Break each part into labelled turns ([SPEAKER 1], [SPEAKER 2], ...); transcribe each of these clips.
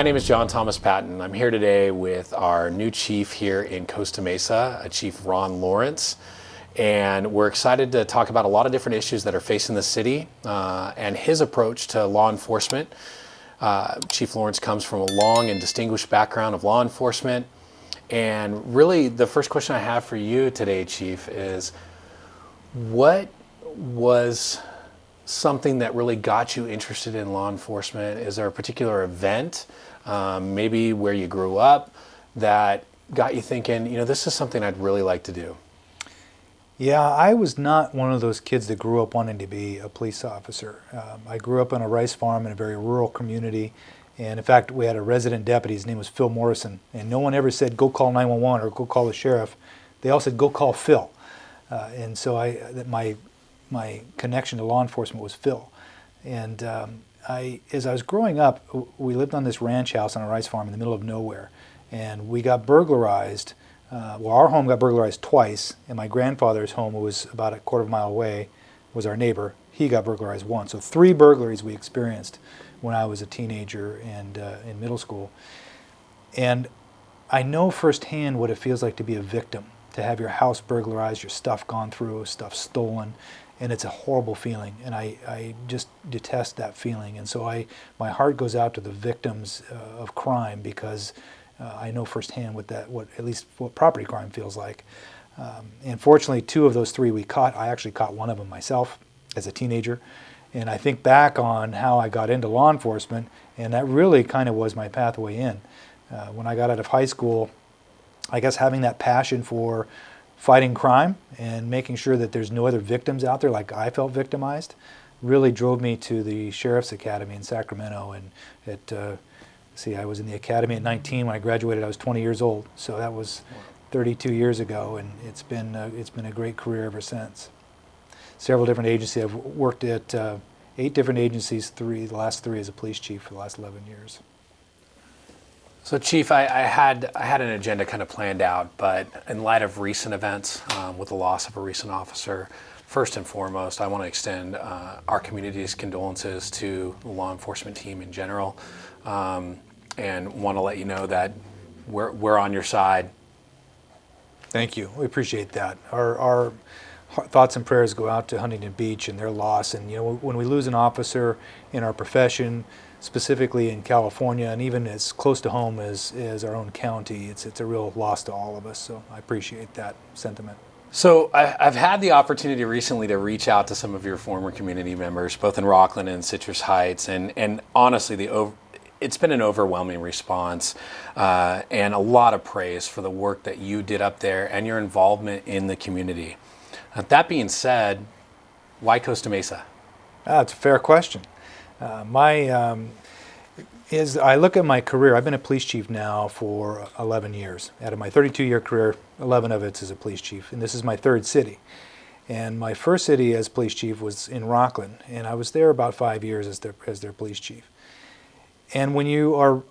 [SPEAKER 1] My name is John Thomas Patton. I'm here today with our new chief here in Costa Mesa, Chief Ron Lawrence. And we're excited to talk about a lot of different issues that are facing the city and his approach to law enforcement. Chief Lawrence comes from a long and distinguished background of law enforcement. And really, the first question I have for you today, Chief, is what was something that really got you interested in law enforcement? Is there a particular event, maybe where you grew up, that got you thinking, this is something I'd really like to do?
[SPEAKER 2] Yeah, I was not one of those kids that grew up wanting to be a police officer. I grew up on a rice farm in a very rural community. And in fact, we had a resident deputy. His name was Phil Morrison. And no one ever said, go call 911 or go call the sheriff. They all said, go call Phil. And so my connection to law enforcement was Phil. And as I was growing up, we lived on this ranch house on a rice farm in the middle of nowhere. And we got burglarized. Our home got burglarized twice, and my grandfather's home, who was about a quarter of a mile away, was our neighbor. He got burglarized once. So 3 burglaries we experienced when I was a teenager and in middle school. And I know firsthand what it feels like to be a victim, to have your house burglarized, your stuff gone through, stuff stolen. And it's a horrible feeling, and I just detest that feeling. And so my heart goes out to the victims of crime, because I know firsthand what property crime feels like. And fortunately, 2 of those 3 we caught. I actually caught one of them myself as a teenager. And I think back on how I got into law enforcement, and that really kind of was my pathway in. When I got out of high school, I guess having that passion for fighting crime and making sure that there's no other victims out there like I felt victimized really drove me to the Sheriff's Academy in Sacramento. And I was in the academy at 19. When I graduated, I was 20 years old. So that was 32 years ago, and it's been a great career ever since. Several different agencies. I've worked at 8 different agencies, the last 3 as a police chief for the last 11 years.
[SPEAKER 1] So, Chief, I had an agenda kind of planned out, but in light of recent events with the loss of a recent officer, first and foremost, I want to extend our community's condolences to the law enforcement team in general, and want to let you know that we're on your side.
[SPEAKER 2] Thank you. We appreciate that. Our thoughts and prayers go out to Huntington Beach and their loss. And when we lose an officer in our profession, specifically in California, and even as close to home as our own county, it's a real loss to all of us. So I appreciate that sentiment.
[SPEAKER 1] So I've had the opportunity recently to reach out to some of your former community members, both in Rockland and Citrus Heights, and honestly, it's been an overwhelming response and a lot of praise for the work that you did up there and your involvement in the community. That being said, why Costa Mesa?
[SPEAKER 2] It's a fair question. As I look at my career, I've been a police chief now for 11 years. Out of my 32-year career, 11 of it's as a police chief, and this is my 3rd city. And my first city as police chief was in Rockland, and I was there about 5 years as their police chief. And when you are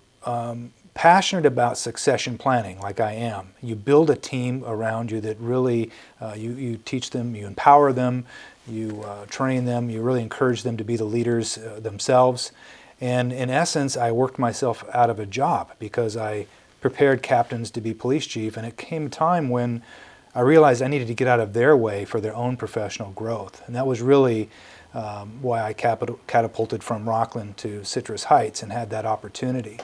[SPEAKER 2] passionate about succession planning, like I am, you build a team around you that really, you teach them, you empower them, you train them, you really encourage them to be the leaders themselves. And in essence, I worked myself out of a job because I prepared captains to be police chief, and it came a time when I realized I needed to get out of their way for their own professional growth. And that was really why I catapulted from Rockland to Citrus Heights and had that opportunity.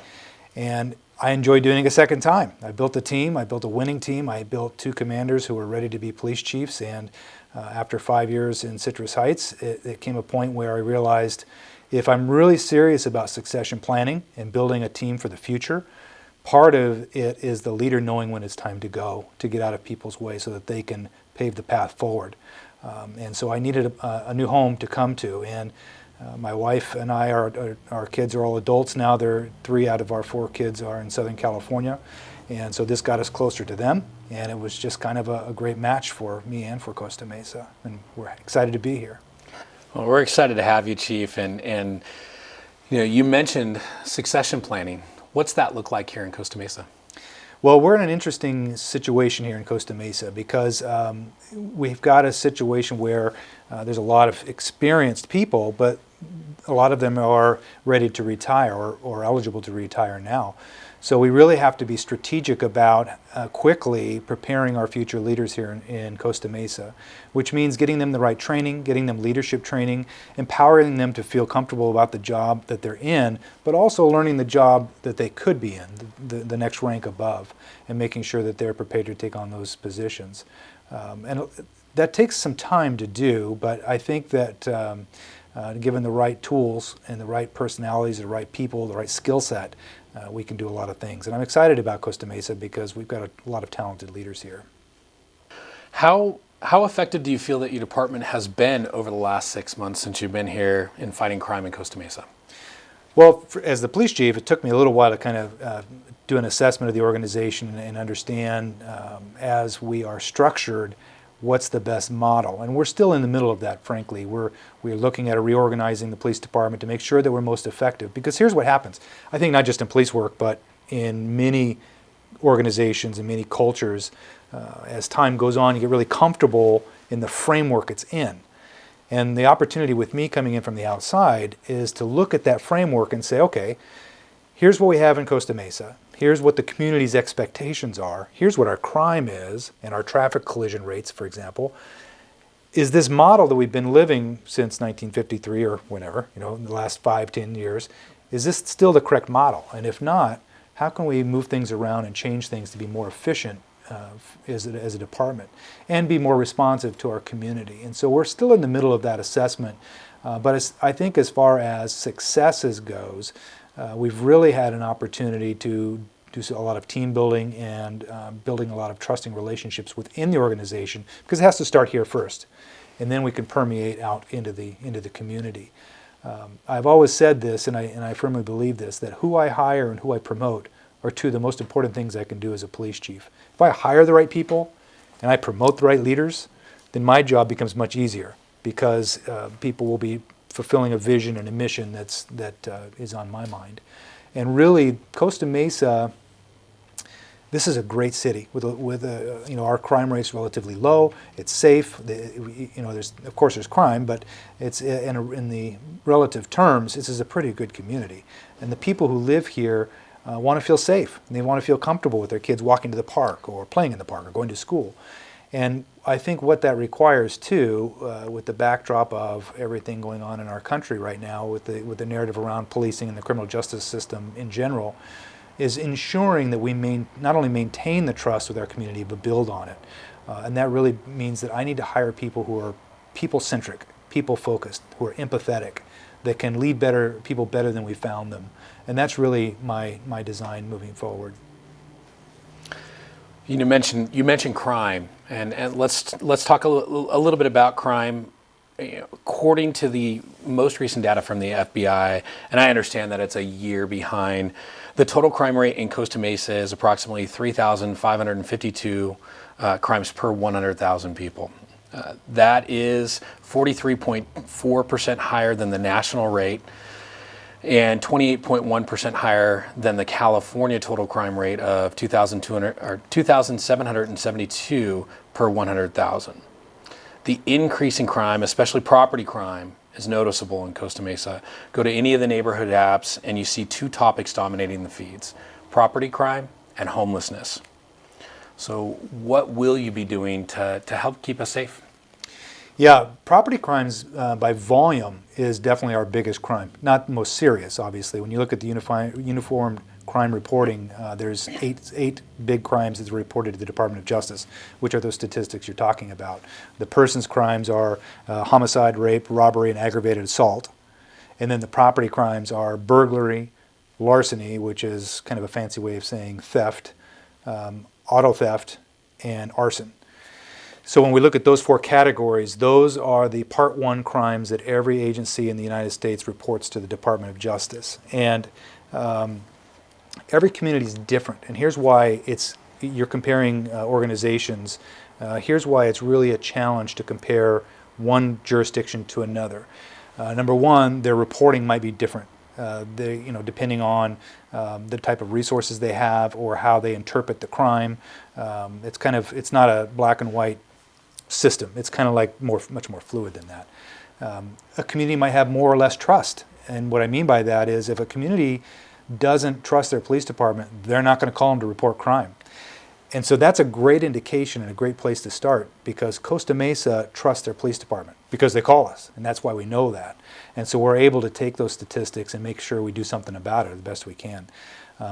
[SPEAKER 2] And I enjoyed doing it a second time. I built a team. I built a winning team. I built 2 commanders who were ready to be police chiefs. And after 5 years in Citrus Heights, it came a point where I realized if I'm really serious about succession planning and building a team for the future, part of it is the leader knowing when it's time to go, to get out of people's way so that they can pave the path forward. And so I needed a new home to come to. And my wife and I, our kids are all adults now. 3 out of our 4 kids are in Southern California. And so this got us closer to them. And it was just kind of a great match for me and for Costa Mesa. And we're excited to be here.
[SPEAKER 1] Well, we're excited to have you, Chief. And you mentioned succession planning. What's that look like here in Costa Mesa?
[SPEAKER 2] Well, we're in an interesting situation here in Costa Mesa because we've got a situation where there's a lot of experienced people, but a lot of them are ready to retire or eligible to retire now. So we really have to be strategic about quickly preparing our future leaders here in Costa Mesa, which means getting them the right training, getting them leadership training, empowering them to feel comfortable about the job that they're in, but also learning the job that they could be in, the next rank above, and making sure that they're prepared to take on those positions. And that takes some time to do, but I think that given the right tools and the right personalities, the right people, the right skill set, we can do a lot of things. And I'm excited about Costa Mesa because we've got a lot of talented leaders here.
[SPEAKER 1] How effective do you feel that your department has been over the last 6 months since you've been here in fighting crime in Costa Mesa?
[SPEAKER 2] Well, as the police chief, it took me a little while to kind of do an assessment of the organization and understand as we are structured what's the best model. And we're still in the middle of that, frankly. We're looking at reorganizing the police department to make sure that we're most effective. Because here's what happens. I think not just in police work, but in many organizations and many cultures, as time goes on, you get really comfortable in the framework it's in. And the opportunity with me coming in from the outside is to look at that framework and say, okay, here's what we have in Costa Mesa. Here's what the community's expectations are. Here's what our crime is and our traffic collision rates, for example. Is this model that we've been living since 1953 or whenever, in the last 5-10 years, is this still the correct model? And if not, how can we move things around and change things to be more efficient as a department and be more responsive to our community? And so we're still in the middle of that assessment. But I think as far as successes goes, we've really had an opportunity to do a lot of team building and building a lot of trusting relationships within the organization, because it has to start here first, and then we can permeate out into the community. I've always said this, and I firmly believe this, that who I hire and who I promote are two of the most important things I can do as a police chief. If I hire the right people and I promote the right leaders, then my job becomes much easier, because people will be fulfilling a vision and a mission that is on my mind. And really, Costa Mesa, this is a great city with our crime rate's relatively low. It's safe. There's crime, but it's in the relative terms, this is a pretty good community. And the people who live here want to feel safe, and they want to feel comfortable with their kids walking to the park or playing in the park or going to school. And I think what that requires too, with the backdrop of everything going on in our country right now, with the narrative around policing and the criminal justice system in general, is ensuring that we not only maintain the trust with our community, but build on it. And that really means that I need to hire people who are people-centric, people-focused, who are empathetic, that can lead people better than we found them. And that's really my design moving forward.
[SPEAKER 1] You mentioned crime, and let's talk a little bit about crime. According to the most recent data from the FBI, and I understand that it's a year behind, the total crime rate in Costa Mesa is approximately 3,552 crimes per 100,000 people. That is 43.4% higher than the national rate, and 28.1% higher than the California total crime rate of 2,772 per 100,000. The increase in crime, especially property crime, is noticeable in Costa Mesa. Go to any of the neighborhood apps and you see two topics dominating the feeds: property crime and homelessness. So what will you be doing to help keep us safe?
[SPEAKER 2] Yeah, property crimes by volume is definitely our biggest crime. Not the most serious, obviously. When you look at the uniform crime reporting, there's eight big crimes that's reported to the Department of Justice, which are those statistics you're talking about. The person's crimes are homicide, rape, robbery, and aggravated assault. And then the property crimes are burglary, larceny, which is kind of a fancy way of saying theft, auto theft, and arson. So when we look at those four categories, those are the Part 1 crimes that every agency in the United States reports to the Department of Justice. And every community is different. And here's why you're comparing organizations. Here's why it's really a challenge to compare one jurisdiction to another. Number one, their reporting might be different. Depending on the type of resources they have or how they interpret the crime. It's not a black and white system. It's kind of like much more fluid than that. A community might have more or less trust And what I mean by that is if a community doesn't trust their police department, they're not going to call them to report crime. And so that's a great indication and a great place to start, because Costa Mesa trusts their police department because they call us, and that's why we know that. And so we're able to take those statistics and make sure we do something about it the best we can.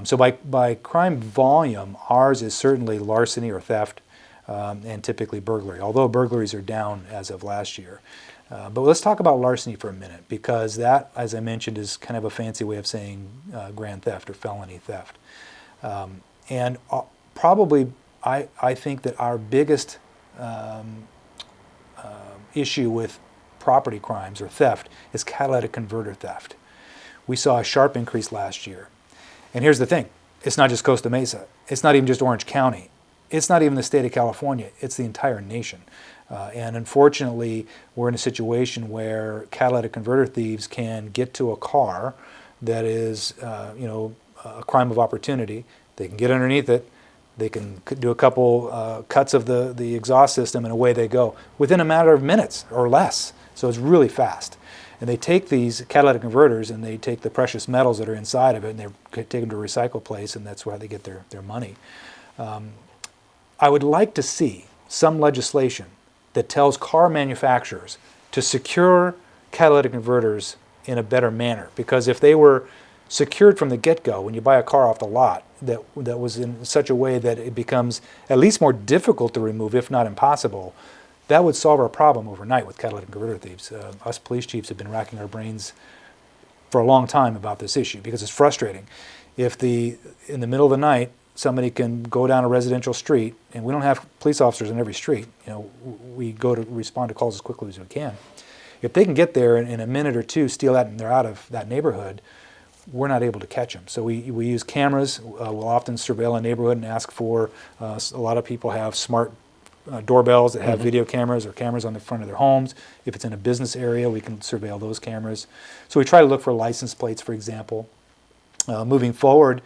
[SPEAKER 2] So by crime volume, ours is certainly larceny or theft, and typically burglary, although burglaries are down as of last year. But let's talk about larceny for a minute, because that, as I mentioned, is kind of a fancy way of saying grand theft or felony theft. And probably, I think that our biggest issue with property crimes or theft is catalytic converter theft. We saw a sharp increase last year. And here's the thing, it's not just Costa Mesa. It's not even just Orange County. It's not even the state of California. It's the entire nation. And unfortunately, we're in a situation where catalytic converter thieves can get to a car that is, a crime of opportunity. They can get underneath it. They can do a couple cuts of the exhaust system, and away they go within a matter of minutes or less. So it's really fast. And they take these catalytic converters and they take the precious metals that are inside of it and they take them to a recycle place, and that's where they get their money. I would like to see some legislation that tells car manufacturers to secure catalytic converters in a better manner, because if they were secured from the get-go when you buy a car off the lot, that was in such a way that it becomes at least more difficult to remove, if not impossible, that would solve our problem overnight with catalytic converter thieves. Us police chiefs have been racking our brains for a long time about this issue because it's frustrating. If in the middle of the night somebody can go down a residential street, and we don't have police officers on every street, we go to respond to calls as quickly as we can. If they can get there in a minute or two, steal that, and they're out of that neighborhood, we're not able to catch them. So we use cameras. We'll often surveil a neighborhood and ask for, a lot of people have smart doorbells that have video cameras or cameras on the front of their homes. If it's in a business area, we can surveil those cameras. So we try to look for license plates, for example. Moving forward,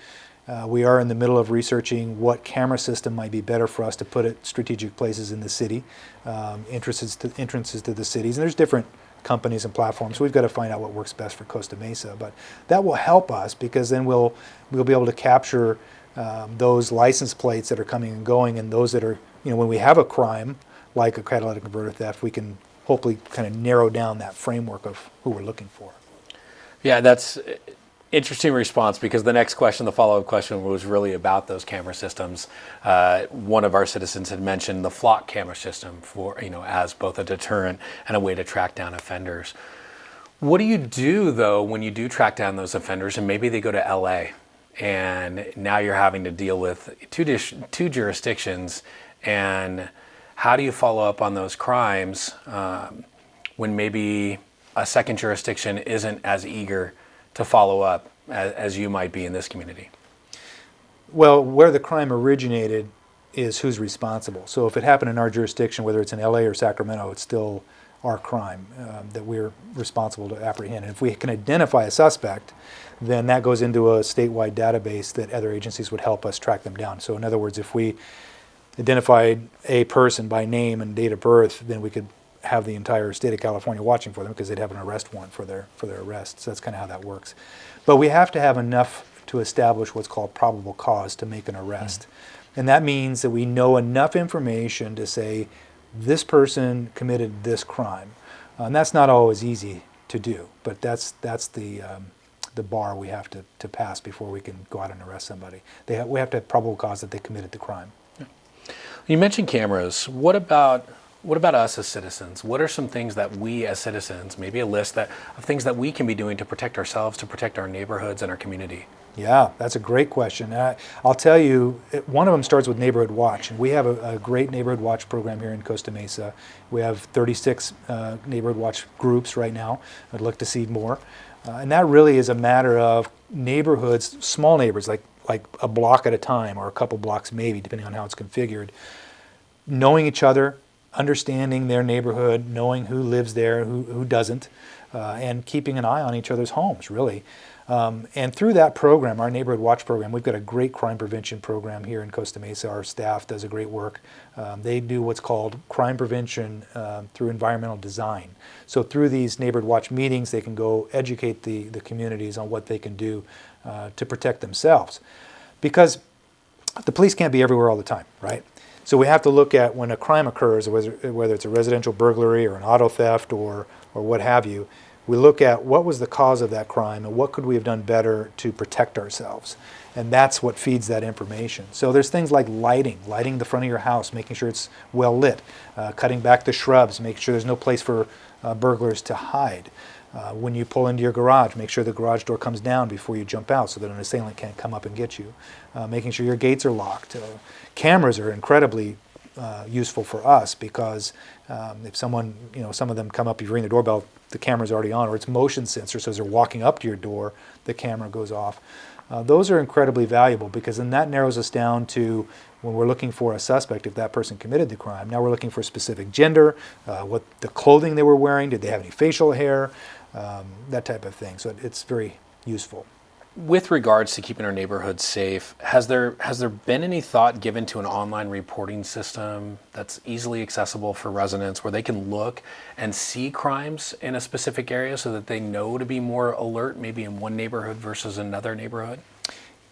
[SPEAKER 2] we are in the middle of researching what camera system might be better for us to put at strategic places in the city, entrances to the cities. And there's different companies and platforms. So we've got to find out what works best for Costa Mesa. But that will help us, because then we'll be able to capture those license plates that are coming and going, and those that are, when we have a crime like a catalytic converter theft, we can hopefully kind of narrow down that framework of who we're looking for.
[SPEAKER 1] Yeah, that's interesting response, because the next question, the follow-up question, was really about those camera systems. One of our citizens had mentioned the flock camera system for, as both a deterrent and a way to track down offenders. What do you do, though, when you do track down those offenders and maybe they go to LA, and now you're having to deal with two jurisdictions, and how do you follow up on those crimes when maybe a second jurisdiction isn't as eager to follow up as you might be in this community?
[SPEAKER 2] Well, where the crime originated is who's responsible. So if it happened in our jurisdiction, whether it's in LA or Sacramento, it's still our crime that we're responsible to apprehend. And if we can identify a suspect, then that goes into a statewide database that other agencies would help us track them down. So in other words, if we identified a person by name and date of birth, then we could have the entire state of California watching for them, because they'd have an arrest warrant for their arrest. So that's kind of how that works. But we have to have enough to establish what's called probable cause to make an arrest. And that means that we know enough information to say this person committed this crime. And that's not always easy to do, but that's the bar we have to pass before we can go out and arrest somebody. We have to have probable cause that they committed the crime.
[SPEAKER 1] Yeah. You mentioned cameras. What about us as citizens? What are some things that we as citizens, maybe a list of things that we can be doing to protect ourselves, to protect our neighborhoods and our community?
[SPEAKER 2] Yeah, that's a great question. I'll tell you, one of them starts with Neighborhood Watch. And we have a great Neighborhood Watch program here in Costa Mesa. We have 36 Neighborhood Watch groups right now. I'd like to see more. And that really is a matter of neighborhoods, small neighborhoods, like a block at a time or a couple blocks maybe, depending on how it's configured, knowing each other, understanding their neighborhood, knowing who lives there, who doesn't, and keeping an eye on each other's homes, really. And through that program, our Neighborhood Watch program, we've got a great crime prevention program here in Costa Mesa. Our staff does a great work. They do what's called crime prevention through environmental design. So through these Neighborhood Watch meetings, they can go educate the communities on what they can do to protect themselves. Because the police can't be everywhere all the time, right? So we have to look at when a crime occurs, whether it's a residential burglary or an auto theft or what have you, we look at what was the cause of that crime and what could we have done better to protect ourselves. And that's what feeds that information. So there's things like lighting the front of your house, making sure it's well lit, cutting back the shrubs, making sure there's no place for burglars to hide. When you pull into your garage, make sure the garage door comes down before you jump out so that an assailant can't come up and get you. Making sure your gates are locked. Cameras are incredibly useful for us because if someone, some of them come up, you ring the doorbell, the camera's already on, or it's motion sensor, so as they're walking up to your door, the camera goes off. Those are incredibly valuable because then that narrows us down to when we're looking for a suspect, if that person committed the crime. Now we're looking for a specific gender, what the clothing they were wearing, did they have any facial hair, that type of thing. So it's very useful.
[SPEAKER 1] With regards to keeping our neighborhoods safe, has there been any thought given to an online reporting system that's easily accessible for residents where they can look and see crimes in a specific area so that they know to be more alert, maybe in one neighborhood versus another neighborhood?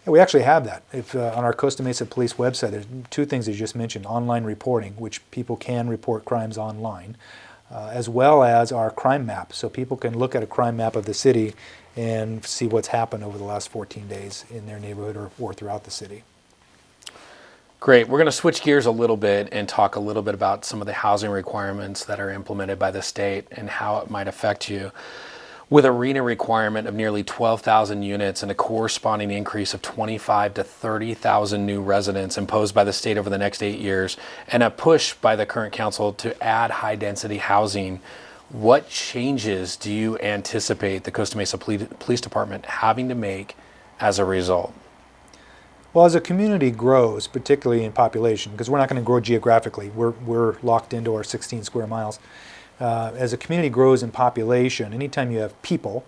[SPEAKER 2] Yeah, we actually have that. If on our Costa Mesa Police website, there's two things you just mentioned: online reporting, which people can report crimes online, as well as our crime map. So people can look at a crime map of the city and see what's happened over the last 14 days in their neighborhood or throughout the city.
[SPEAKER 1] Great. We're going to switch gears a little bit and talk a little bit about some of the housing requirements that are implemented by the state and how it might affect you. With a RENA requirement of nearly 12,000 units and a corresponding increase of 25 to 30,000 new residents imposed by the state over the next 8 years, and a push by the current council to add high-density housing, what changes do you anticipate the Costa Mesa Police Department having to make as a result?
[SPEAKER 2] Well, as a community grows, particularly in population, because we're not going to grow geographically, we're locked into our 16 square miles. As a community grows in population, anytime you have people,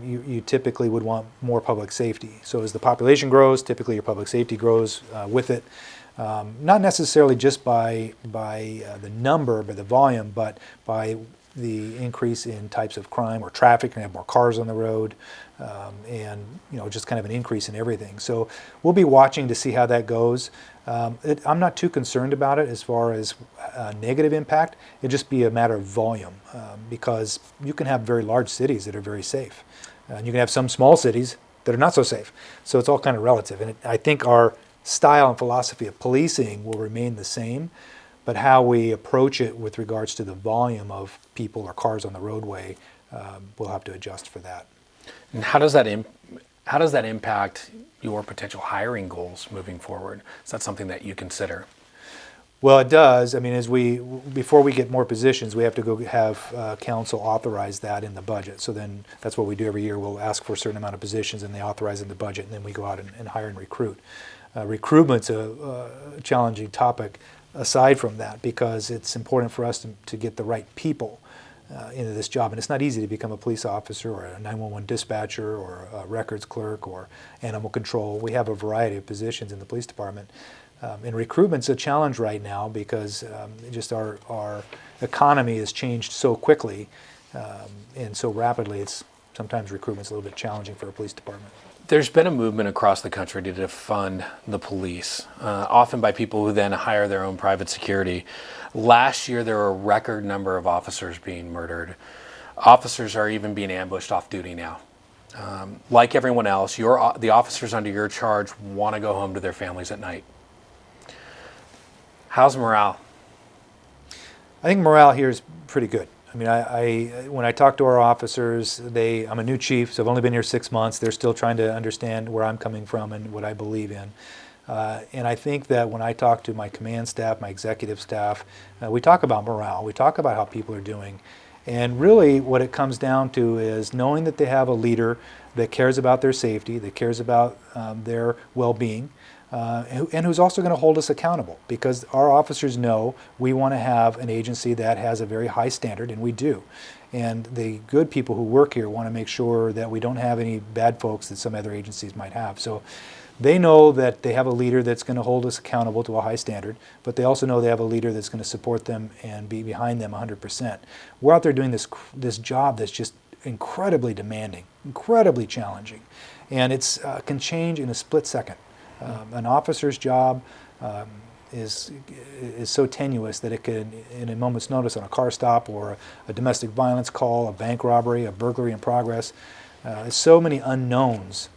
[SPEAKER 2] you typically would want more public safety. So as the population grows, typically your public safety grows with it. Not necessarily just by the number, by the volume, but by the increase in types of crime or traffic. You're going to have more cars on the road, and just kind of an increase in everything. So we'll be watching to see how that goes. I'm not too concerned about it as far as negative impact. It'd just be a matter of volume, because you can have very large cities that are very safe, and you can have some small cities that are not so safe. So it's all kind of relative. And I think our style and philosophy of policing will remain the same, but how we approach it with regards to the volume of people or cars on the roadway, we'll have to adjust for that.
[SPEAKER 1] And how does that impact your potential hiring goals moving forward? Is that something that you consider?
[SPEAKER 2] Well, it does. I mean, before we get more positions, we have to go have council authorize that in the budget. So then that's what we do every year. We'll ask for a certain amount of positions and they authorize in the budget, and then we go out and hire and recruit. Recruitment's a challenging topic aside from that, because it's important for us to get the right people into this job. And it's not easy to become a police officer or a 911 dispatcher or a records clerk or animal control. We have a variety of positions in the police department. And recruitment's a challenge right now because just our economy has changed so quickly and so rapidly. Sometimes recruitment's a little bit challenging for a police department.
[SPEAKER 1] There's been a movement across the country to defund the police, often by people who then hire their own private security. Last year, there were a record number of officers being murdered. Officers are even being ambushed off duty now. Like everyone else, the officers under your charge want to go home to their families at night. How's morale?
[SPEAKER 2] I think morale here is pretty good. I mean, when I talk to our officers, I'm a new chief, so I've only been here 6 months. They're still trying to understand where I'm coming from and what I believe in. And I think that when I talk to my command staff, my executive staff, we talk about morale. We talk about how people are doing. And really what it comes down to is knowing that they have a leader that cares about their safety, that cares about their well-being, and who's also going to hold us accountable, because our officers know we want to have an agency that has a very high standard, and we do. And the good people who work here want to make sure that we don't have any bad folks that some other agencies might have. So they know that they have a leader that's going to hold us accountable to a high standard, but they also know they have a leader that's going to support them and be behind them 100%. We're out there doing this job that's just incredibly demanding, incredibly challenging, and it can change in a split second. An officer's job is so tenuous that it can, in a moment's notice on a car stop or a domestic violence call, a bank robbery, a burglary in progress, there's so many unknowns.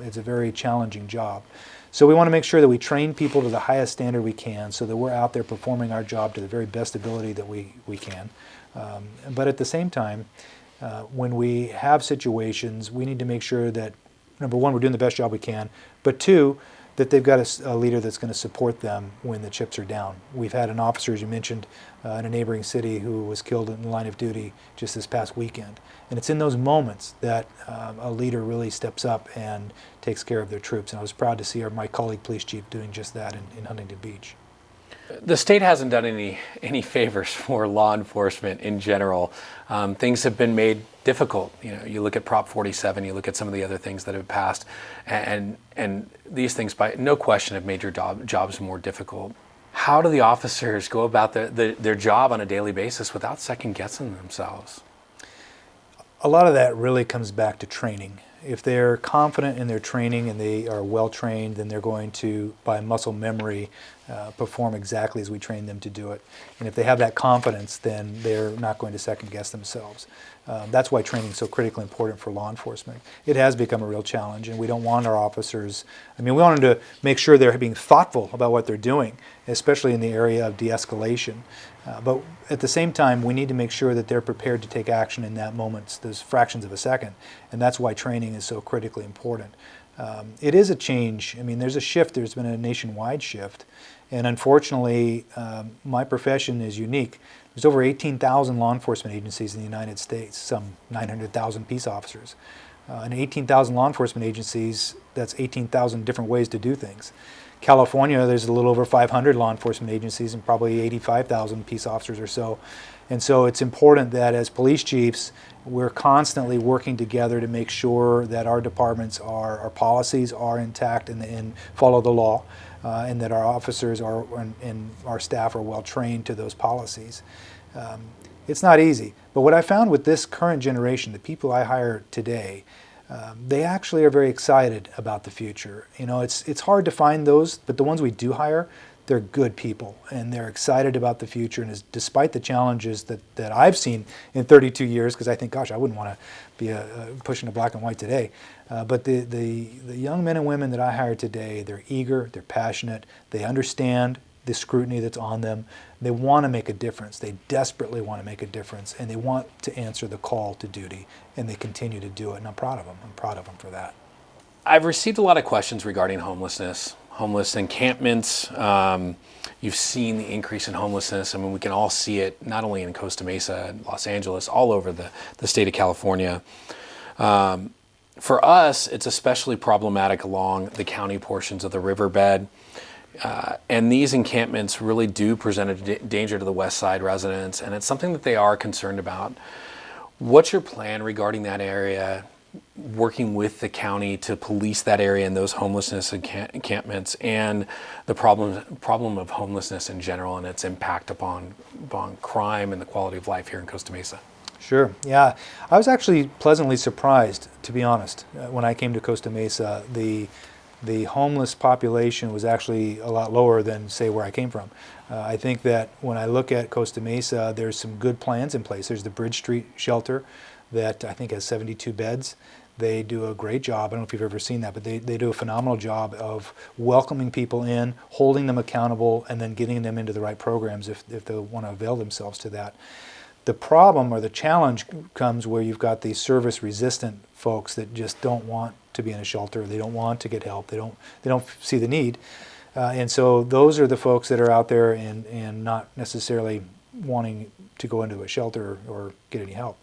[SPEAKER 2] It's a very challenging job. So we want to make sure that we train people to the highest standard we can, so that we're out there performing our job to the very best ability that we can. But at the same time, when we have situations, we need to make sure that, number one, we're doing the best job we can, but two, that they've got a leader that's going to support them when the chips are down. We've had an officer, as you mentioned, in a neighboring city who was killed in the line of duty just this past weekend. And it's in those moments that a leader really steps up and takes care of their troops. And I was proud to see my colleague police chief doing just that in Huntington Beach.
[SPEAKER 1] The state hasn't done any favors for law enforcement in general. Things have been made difficult. You look at Prop 47, you look at some of the other things that have passed, and these things, by no question, have made your jobs more difficult. How do the officers go about their job on a daily basis without second guessing themselves?
[SPEAKER 2] A lot of that really comes back to training. If they're confident in their training and they are well trained, then they're going to, by muscle memory, perform exactly as we train them to do it. And if they have that confidence, then they're not going to second guess themselves. That's why training is so critically important for law enforcement. It has become a real challenge, and we don't want our officers, we want them to make sure they're being thoughtful about what they're doing, especially in the area of de-escalation. But at the same time, we need to make sure that they're prepared to take action in that moment, those fractions of a second, and that's why training is so critically important. It is a change. There's a shift. There's been a nationwide shift, and unfortunately, my profession is unique. There's over 18,000 law enforcement agencies in the United States, some 900,000 peace officers. And 18,000 law enforcement agencies, that's 18,000 different ways to do things. California, there's a little over 500 law enforcement agencies and probably 85,000 peace officers or so. And so it's important that as police chiefs, we're constantly working together to make sure that our departments, our policies are intact and follow the law, and that our officers and our staff are well trained to those policies. It's not easy, but what I found with this current generation, the people I hire today, they actually are very excited about the future. It's hard to find those, but the ones we do hire, they're good people, and they're excited about the future. And despite the challenges that I've seen in 32 years, because I think, gosh, I wouldn't want to be pushing a black and white today. But the young men and women that I hire today, they're eager, they're passionate, they understand the scrutiny that's on them. They want to make a difference. They desperately want to make a difference, and they want to answer the call to duty, and they continue to do it. And I'm proud of them. I'm proud of them for that.
[SPEAKER 1] I've received a lot of questions regarding homelessness, homeless encampments. You've seen the increase in homelessness. We can all see it not only in Costa Mesa and Los Angeles, all over the state of California. For us, it's especially problematic along the county portions of the riverbed. And these encampments really do present a danger to the West Side residents, and it's something that they are concerned about. What's your plan regarding that area, working with the county to police that area and those homelessness encampments, and the problem of homelessness in general and its impact upon crime and the quality of life here in Costa Mesa?
[SPEAKER 2] Sure. Yeah. I was actually pleasantly surprised, to be honest, when I came to Costa Mesa. The homeless population was actually a lot lower than, say, where I came from. I think that when I look at Costa Mesa, there's some good plans in place. There's the Bridge Street shelter that I think has 72 beds. They do a great job. I don't know if you've ever seen that, but they do a phenomenal job of welcoming people in, holding them accountable, and then getting them into the right programs if they want to avail themselves to that. The problem or the challenge comes where you've got these service-resistant folks that just don't want to be in a shelter. They don't want to get help. They don't see the need, and so those are the folks that are out there and not necessarily wanting to go into a shelter or get any help.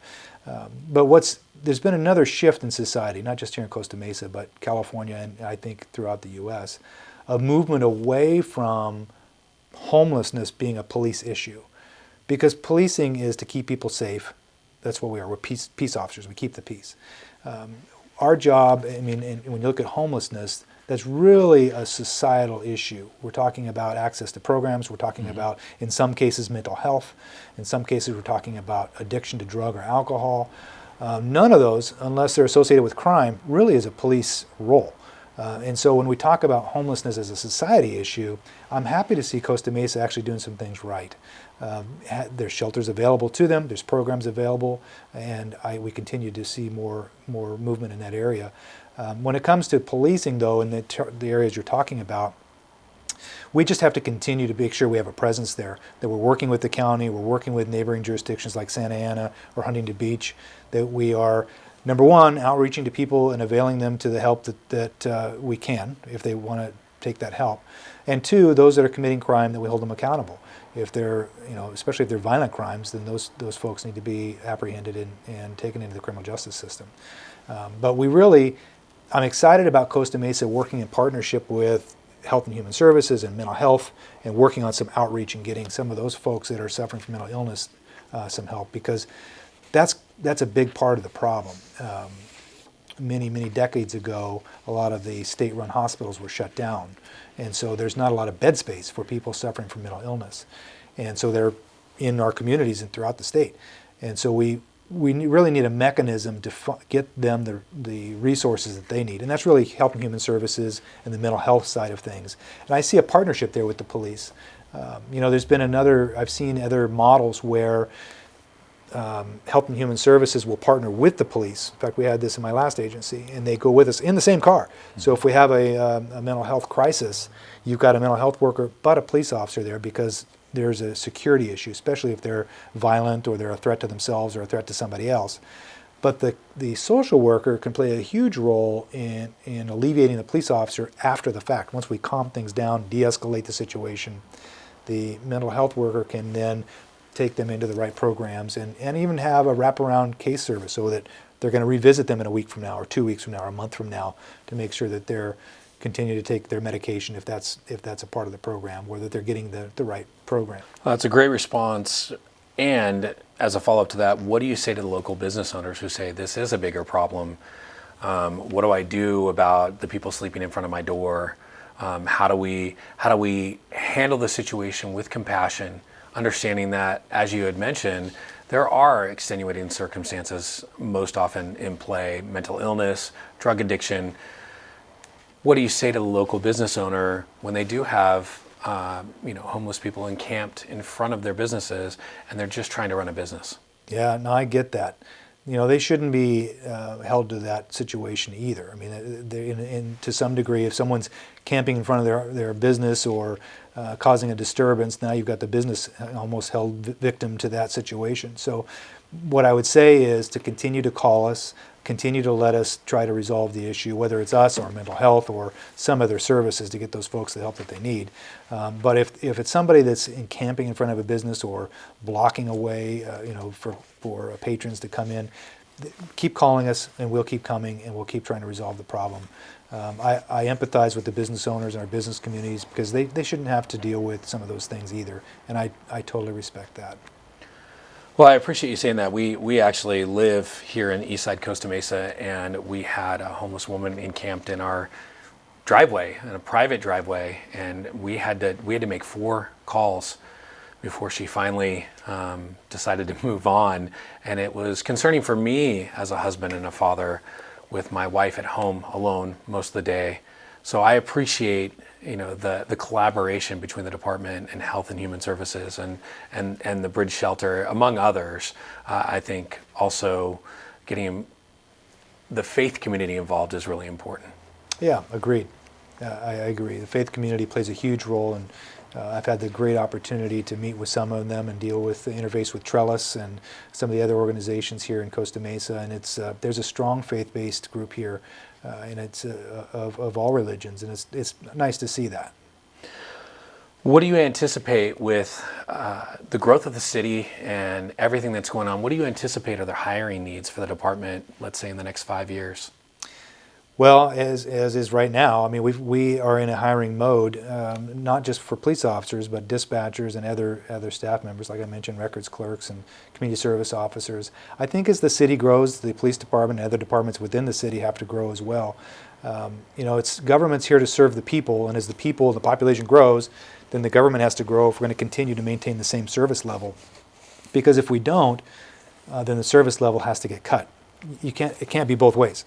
[SPEAKER 2] But there's been another shift in society, not just here in Costa Mesa, but California and I think throughout the U.S., a movement away from homelessness being a police issue. Because policing is to keep people safe. That's what we are. We're peace officers. We keep the peace. Our job, I mean, and when you look at homelessness, that's really a societal issue. We're talking about access to programs. We're talking about, in some cases, mental health. In some cases, we're talking about addiction to drug or alcohol. None of those, unless they're associated with crime, really is a police role. And so when we talk about homelessness as a society issue, I'm happy to see Costa Mesa actually doing some things right. There's shelters available to them, there's programs available, and we continue to see more movement in that area. When it comes to policing, though, in the areas you're talking about, we just have to continue to make sure we have a presence there, that we're working with the county, we're working with neighboring jurisdictions like Santa Ana or Huntington Beach, that we are, number one, outreaching to people and availing them to the help that we can if they want to take that help. And two, those that are committing crime, that we hold them accountable. If they're, especially if they're violent crimes, then those folks need to be apprehended and taken into the criminal justice system. But I'm excited about Costa Mesa working in partnership with Health and Human Services and mental health, and working on some outreach and getting some of those folks that are suffering from mental illness some help, because that's a big part of the problem. Many decades ago, a lot of the state-run hospitals were shut down, and so there's not a lot of bed space for people suffering from mental illness, and so they're in our communities and throughout the state, and so we really need a mechanism to get them the resources that they need, and that's really Health and Human Services and the mental health side of things. And I see a partnership there with the police. There's been I've seen other models where Health and Human Services will partner with the police. In fact, we had this in my last agency, and they go with us in the same car. So if we have a mental health crisis, you've got a mental health worker but a police officer there, because there's a security issue, especially if they're violent or they're a threat to themselves or a threat to somebody else. But the social worker can play a huge role in alleviating the police officer after the fact. Once we calm things down, de-escalate the situation, the mental health worker can then take them into the right programs and even have a wraparound case service, so that they're going to revisit them in a week from now or 2 weeks from now or a month from now, to make sure that they're continue to take their medication if that's a part of the program, or that they're getting the right program.
[SPEAKER 1] Well, that's a great response. And as a follow-up to that, what do you say to the local business owners who say this is a bigger problem? What do I do about the people sleeping in front of my door? How do we handle the situation with compassion, understanding that, as you had mentioned, there are extenuating circumstances most often in play: mental illness, drug addiction. What do you say to the local business owner when they do have homeless people encamped in front of their businesses and they're just trying to run a business?
[SPEAKER 2] Yeah, no, I get that. They shouldn't be held to that situation either. I mean, to some degree, if someone's camping in front of their business or causing a disturbance, now you've got the business almost held victim to that situation. So what I would say is to continue to call us, continue to let us try to resolve the issue, whether it's us or mental health or some other services, to get those folks the help that they need. But if it's somebody that's encamping in front of a business or blocking a way, for patrons to come in, keep calling us, and we'll keep coming, and we'll keep trying to resolve the problem. I empathize with the business owners and our business communities, because they shouldn't have to deal with some of those things either, and I totally respect that.
[SPEAKER 1] Well, I appreciate you saying that. We actually live here in Eastside Costa Mesa, and we had a homeless woman encamped in our driveway, in a private driveway, and we had to make 4 calls before she finally decided to move on. And it was concerning for me as a husband and a father, with my wife at home alone most of the day. So I appreciate the collaboration between the department and Health and Human Services and the Bridge Shelter, among others. I think also getting the faith community involved is really important.
[SPEAKER 2] Yeah, agreed. I agree. The faith community plays a huge role, and I've had the great opportunity to meet with some of them and interface with Trellis and some of the other organizations here in Costa Mesa. And there's a strong faith-based group here, and it's of all religions, and it's nice to see that.
[SPEAKER 1] What do you anticipate with the growth of the city and everything that's going on? What do you anticipate are the hiring needs for the department, let's say in the next 5 years?
[SPEAKER 2] Well, as is right now, I mean, we are in a hiring mode, not just for police officers, but dispatchers and other staff members, like I mentioned, records clerks and community service officers. I think as the city grows, the police department and other departments within the city have to grow as well. It's government's here to serve the people, and as the population grows, then the government has to grow if we're going to continue to maintain the same service level. Because if we don't, then the service level has to get cut. It can't be both ways.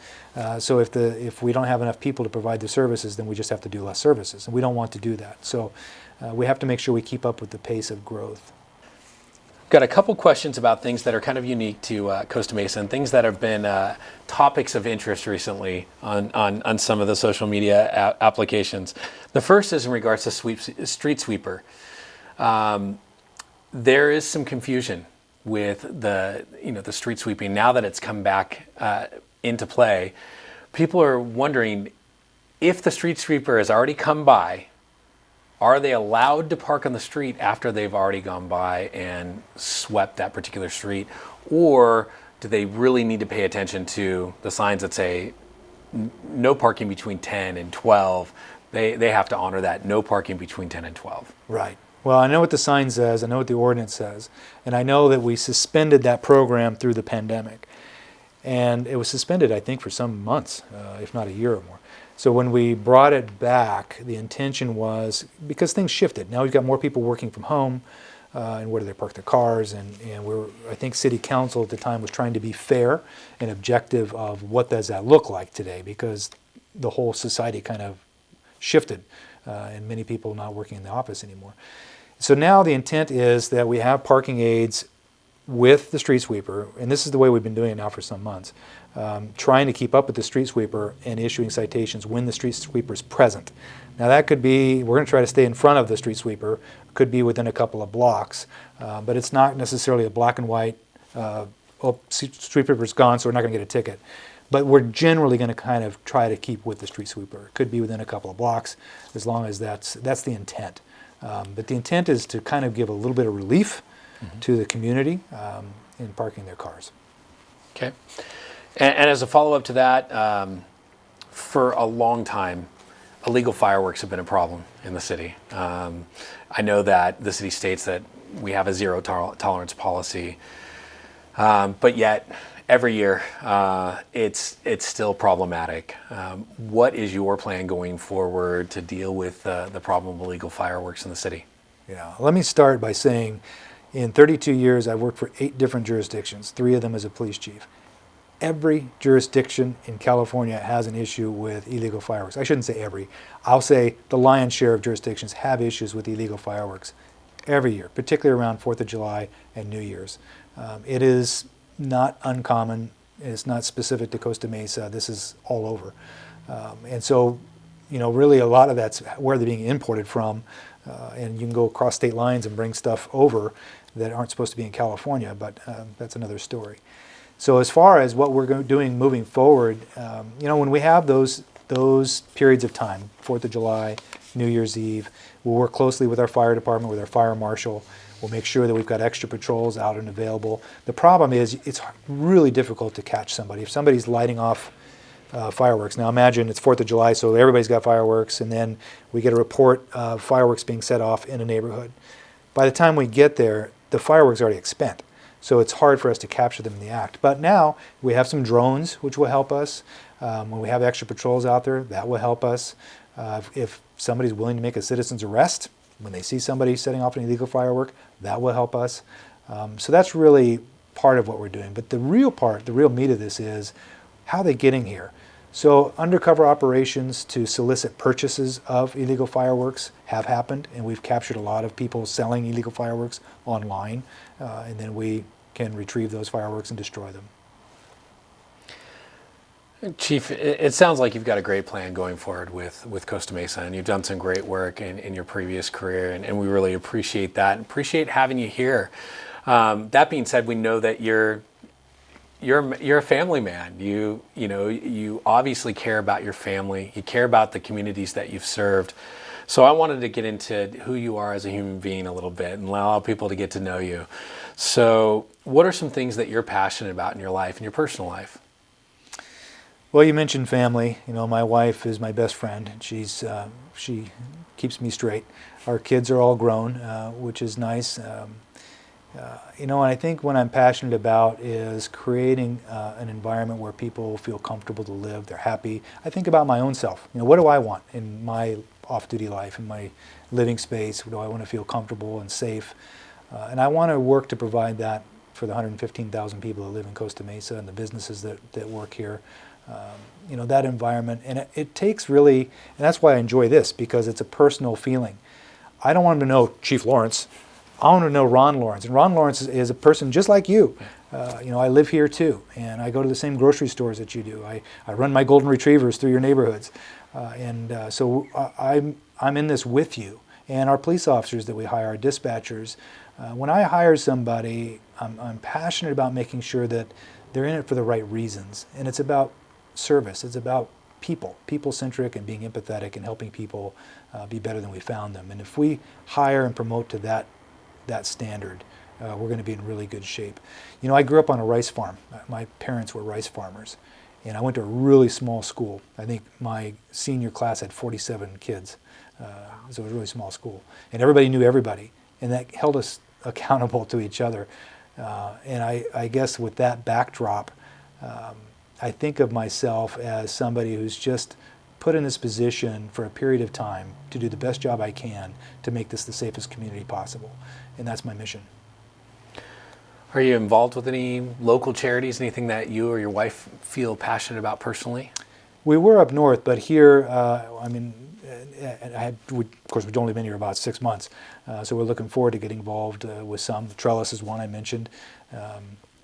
[SPEAKER 2] So if we don't have enough people to provide the services, then we just have to do less services, and we don't want to do that. So we have to make sure we keep up with the pace of growth.
[SPEAKER 1] Got a couple questions about things that are kind of unique to Costa Mesa and things that have been topics of interest recently on some of the social media applications. The first is in regards to street sweeper. There is some confusion with the street sweeping now that it's come back into play. People are wondering if the street sweeper has already come by, are they allowed to park on the street after they've already gone by and swept that particular street, or do they really need to pay attention to the signs that say no parking between 10 and 12? They have to honor that, no parking between 10 and 12.
[SPEAKER 2] Right. Well, I know what the sign says, I know what the ordinance says, and I know that we suspended that program through the pandemic. And it was suspended, I think, for some months, if not a year or more. So when we brought it back, the intention was, because things shifted. Now we've got more people working from home, and where do they park their cars, and I think City Council at the time was trying to be fair and objective of what does that look like today, because the whole society kind of shifted, and many people not working in the office anymore. So now the intent is that we have parking aids with the street sweeper, and this is the way we've been doing it now for some months, trying to keep up with the street sweeper and issuing citations when the street sweeper is present. Now that could be, we're going to try to stay in front of the street sweeper, could be within a couple of blocks, but it's not necessarily a black and white, street sweeper's gone, so we're not going to get a ticket. But we're generally going to kind of try to keep with the street sweeper. It could be within a couple of blocks, as long as that's the intent. But the intent is to kind of give a little bit of relief to the community in parking their cars.
[SPEAKER 1] Okay. And as a follow-up to that, for a long time, illegal fireworks have been a problem in the city. I know that the city states that we have a zero tolerance policy, but yet every year it's still problematic. What is your plan going forward to deal with the problem of illegal fireworks in the city?
[SPEAKER 2] Yeah, let me start by saying in 32 years I've worked for 8 different jurisdictions, 3 of them as a police chief. Every jurisdiction in California has an issue with illegal fireworks. I shouldn't say every. I'll say the lion's share of jurisdictions have issues with illegal fireworks every year, particularly around 4th of July and New Year's. It is not uncommon. It's not specific to Costa Mesa. This is all over. And so, really a lot of that's where they're being imported from. And you can go across state lines and bring stuff over that aren't supposed to be in California, but that's another story. So as far as what we're doing moving forward, when we have those periods of time, 4th of July, New Year's Eve, we'll work closely with our fire department, with our fire marshal. We'll make sure that we've got extra patrols out and available. The problem is it's really difficult to catch somebody. If somebody's lighting off fireworks, now imagine it's 4th of July, so everybody's got fireworks, and then we get a report of fireworks being set off in a neighborhood. By the time we get there, the fireworks are already spent. So it's hard for us to capture them in the act. But now we have some drones, which will help us. When we have extra patrols out there, that will help us. If somebody's willing to make a citizen's arrest, when they see somebody setting off an illegal firework, that will help us. So that's really part of what we're doing. But the real part, the real meat of this is how are they getting here? So undercover operations to solicit purchases of illegal fireworks have happened, and we've captured a lot of people selling illegal fireworks online, and then we can retrieve those fireworks and destroy them.
[SPEAKER 1] Chief, it sounds like you've got a great plan going forward with Costa Mesa, and you've done some great work in your previous career, and we really appreciate that and appreciate having you here. That being said, we know that you're a family man. You obviously care about your family. You care about the communities that you've served. So I wanted to get into who you are as a human being a little bit and allow people to get to know you. So what are some things that you're passionate about in your life, in your personal life?
[SPEAKER 2] Well, you mentioned family. You know, my wife is my best friend. She keeps me straight. Our kids are all grown, which is nice. You know, and I think what I'm passionate about is creating an environment where people feel comfortable to live. They're happy. I think about my own self. You know, what do I want in my off-duty life, in my living space? Do I want to feel comfortable and safe? And I want to work to provide that for the 115,000 people that live in Costa Mesa and the businesses that work here. You know, that environment, and it takes really, and that's why I enjoy this, because it's a personal feeling. I don't want them to know Chief Lawrence. I want to know Ron Lawrence, and Ron Lawrence is a person just like you. You know, I live here too, and I go to the same grocery stores that you do. I run my golden retrievers through your neighborhoods, so I'm in this with you. And our police officers that we hire, our dispatchers, when I hire somebody, I'm passionate about making sure that they're in it for the right reasons, and it's about service. It's about people-centric, and being empathetic and helping people be better than we found them. And if we hire and promote to that standard, we're going to be in really good shape. You know, I grew up on a rice farm. My parents were rice farmers, and I went to a really small school. I think my senior class had 47 kids, so it was a really small school. And everybody knew everybody, and that held us accountable to each other. And I guess with that backdrop, I think of myself as somebody who's just put in this position for a period of time to do the best job I can to make this the safest community possible. And that's my mission.
[SPEAKER 1] Are you involved with any local charities, anything that you or your wife feel passionate about personally?
[SPEAKER 2] We were up north, but here, I mean, of course, we've only been here about 6 months, so we're looking forward to getting involved with some. Trellis is one I mentioned,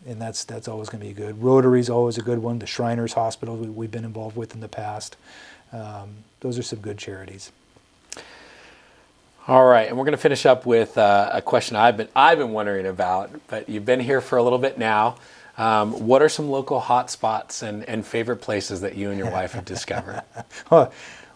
[SPEAKER 2] and that's always going to be good. Rotary's always a good one. The Shriners Hospital we've been involved with in the past. Those are some good charities.
[SPEAKER 1] All right, and we're going to finish up with a question I've been wondering about, but you've been here for a little bit now. What are some local hot spots and favorite places that you and your wife have discovered?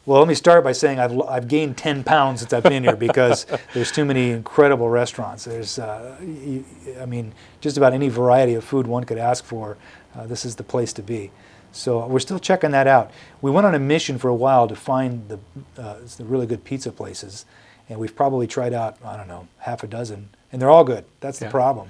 [SPEAKER 2] Well, let me start by saying I've gained 10 pounds since I've been here because there's too many incredible restaurants. There's, I mean, just about any variety of food one could ask for. This is the place to be. So we're still checking that out. We went on a mission for a while to find the really good pizza places, and we've probably tried out, I don't know, half a dozen, and they're all good. That's the problem.